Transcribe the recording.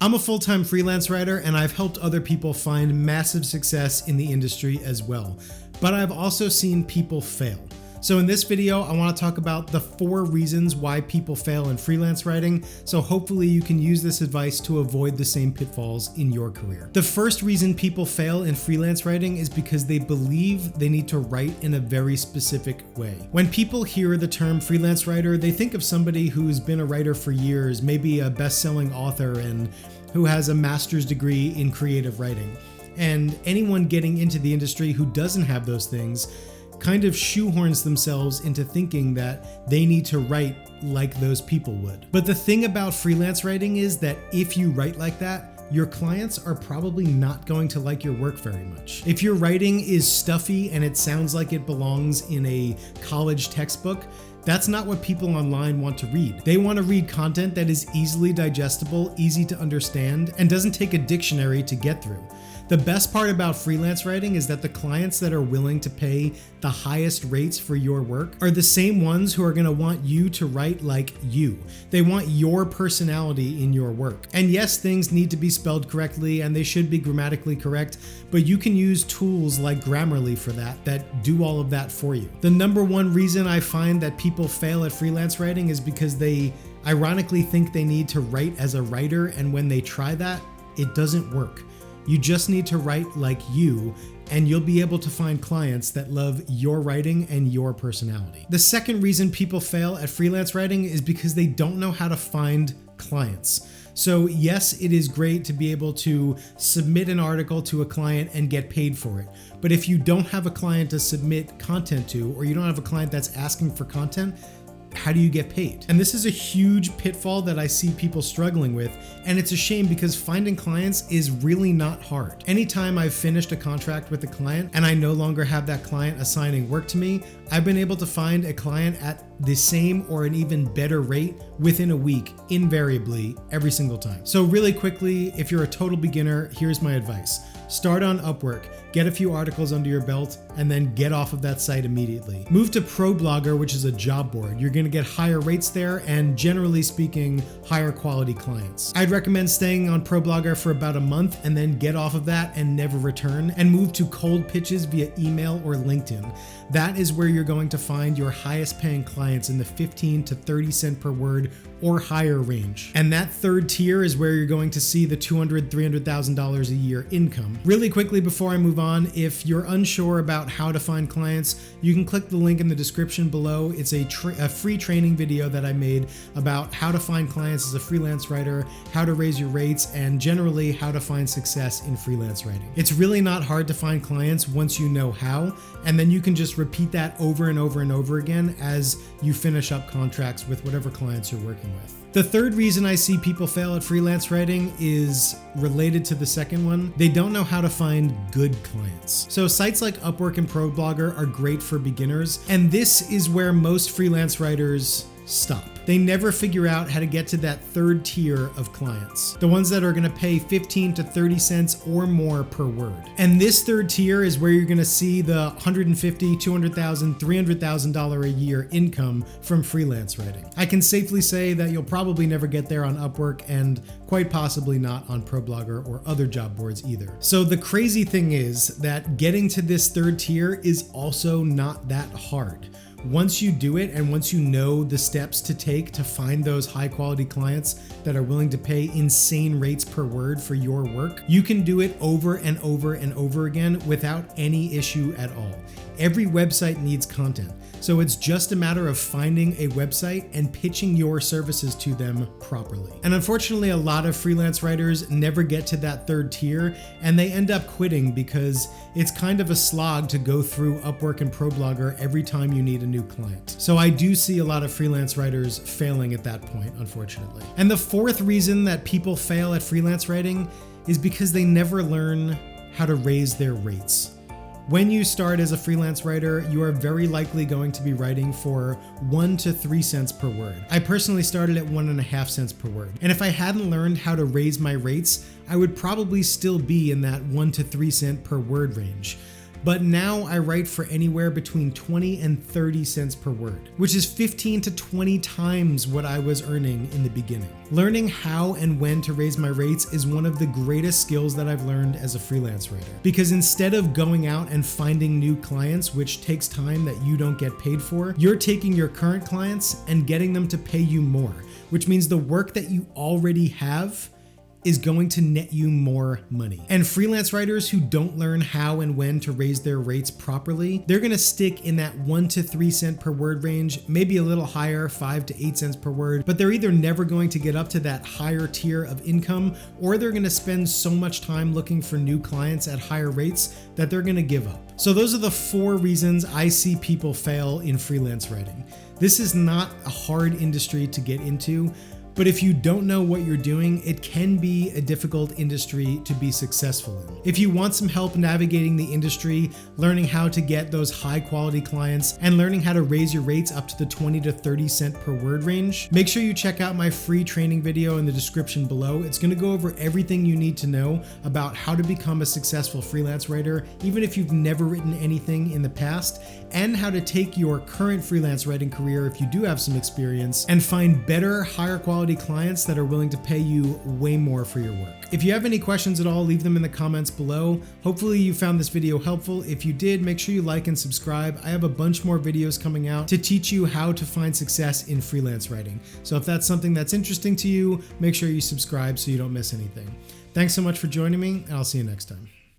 I'm a full-time freelance writer and I've helped other people find massive success in the industry as well. But I've also seen people fail. So in this video, I want to talk about the 4 reasons why people fail in freelance writing, so hopefully you can use this advice to avoid the same pitfalls in your career. The first reason people fail in freelance writing is because they believe they need to write in a very specific way. When people hear the term freelance writer, they think of somebody who's been a writer for years, maybe a best-selling author, and who has a master's degree in creative writing. And anyone getting into the industry who doesn't have those things kind of shoehorns themselves into thinking that they need to write like those people would. But the thing about freelance writing is that if you write like that, your clients are probably not going to like your work very much. If your writing is stuffy and it sounds like it belongs in a college textbook, that's not what people online want to read. They want to read content that is easily digestible, easy to understand, and doesn't take a dictionary to get through. The best part about freelance writing is that the clients that are willing to pay the highest rates for your work are the same ones who are going to want you to write like you. They want your personality in your work. And yes, things need to be spelled correctly and they should be grammatically correct, but you can use tools like Grammarly for that do all of that for you. The number one reason I find that people fail at freelance writing is because they ironically think they need to write as a writer, and when they try that, it doesn't work. You just need to write like you, and you'll be able to find clients that love your writing and your personality. The second reason people fail at freelance writing is because they don't know how to find clients. So yes, it is great to be able to submit an article to a client and get paid for it. But if you don't have a client to submit content to, or you don't have a client that's asking for content, how do you get paid? And this is a huge pitfall that I see people struggling with, and it's a shame because finding clients is really not hard. Anytime I've finished a contract with a client and I no longer have that client assigning work to me, I've been able to find a client at the same or an even better rate within a week, invariably, every single time. So really quickly, if you're a total beginner, here's my advice. Start on Upwork, get a few articles under your belt, and then get off of that site immediately. Move to ProBlogger, which is a job board. You're gonna get higher rates there and, generally speaking, higher quality clients. I'd recommend staying on ProBlogger for about a month and then get off of that and never return, and move to cold pitches via email or LinkedIn. That is where you're going to find your highest paying clients in the 15 to 30 cent per word or higher range. And that third tier is where you're going to see the $200,000, $300,000 a year income. Really quickly before I move on, if you're unsure about how to find clients, you can click the link in the description below. It's a free training video that I made about how to find clients as a freelance writer, how to raise your rates, and generally how to find success in freelance writing. It's really not hard to find clients once you know how, and then you can just repeat that over and over and over again as you finish up contracts with whatever clients you're working with. The third reason I see people fail at freelance writing is related to the second one. They don't know how to find good clients. So sites like Upwork and ProBlogger are great for beginners, and this is where most freelance writers stop. They never figure out how to get to that third tier of clients, the ones that are going to pay 15 to 30 cents or more per word. And this third tier is where you're going to see the $150,000, $200,000, $300,000 a year income from freelance writing. I can safely say that you'll probably never get there on Upwork, and quite possibly not on ProBlogger or other job boards either. So the crazy thing is that getting to this third tier is also not that hard. Once you do it, and once you know the steps to take to find those high quality clients that are willing to pay insane rates per word for your work, you can do it over and over and over again without any issue at all. Every website needs content, so it's just a matter of finding a website and pitching your services to them properly. And unfortunately, a lot of freelance writers never get to that third tier, and they end up quitting because it's kind of a slog to go through Upwork and ProBlogger every time you need a new client. So I do see a lot of freelance writers failing at that point, unfortunately. And the fourth reason that people fail at freelance writing is because they never learn how to raise their rates. When you start as a freelance writer, you are very likely going to be writing for 1 to 3 cents per word. I personally started at 1.5 cents per word. And if I hadn't learned how to raise my rates, I would probably still be in that 1 to 3 cent per word range. but now I write for anywhere between 20 and 30 cents per word, which is 15 to 20 times what I was earning in the beginning. Learning how and when to raise my rates is one of the greatest skills that I've learned as a freelance writer, because instead of going out and finding new clients, which takes time that you don't get paid for, you're taking your current clients and getting them to pay you more, which means the work that you already have is going to net you more money. And freelance writers who don't learn how and when to raise their rates properly, they're gonna stick in that 1 to 3 cent per word range, maybe a little higher, 5 to 8 cents per word, but they're either never going to get up to that higher tier of income, or they're gonna spend so much time looking for new clients at higher rates that they're gonna give up. So those are the 4 reasons I see people fail in freelance writing. This is not a hard industry to get into, but if you don't know what you're doing, it can be a difficult industry to be successful in. If you want some help navigating the industry, learning how to get those high quality clients, and learning how to raise your rates up to the 20 to 30 cent per word range, make sure you check out my free training video in the description below. It's gonna go over everything you need to know about how to become a successful freelance writer, even if you've never written anything in the past, and how to take your current freelance writing career, if you do have some experience, and find better, higher quality clients that are willing to pay you way more for your work. If you have any questions at all, leave them in the comments below. Hopefully you found this video helpful. If you did, make sure you like and subscribe. I have a bunch more videos coming out to teach you how to find success in freelance writing. So if that's something that's interesting to you, make sure you subscribe so you don't miss anything. Thanks so much for joining me, and I'll see you next time.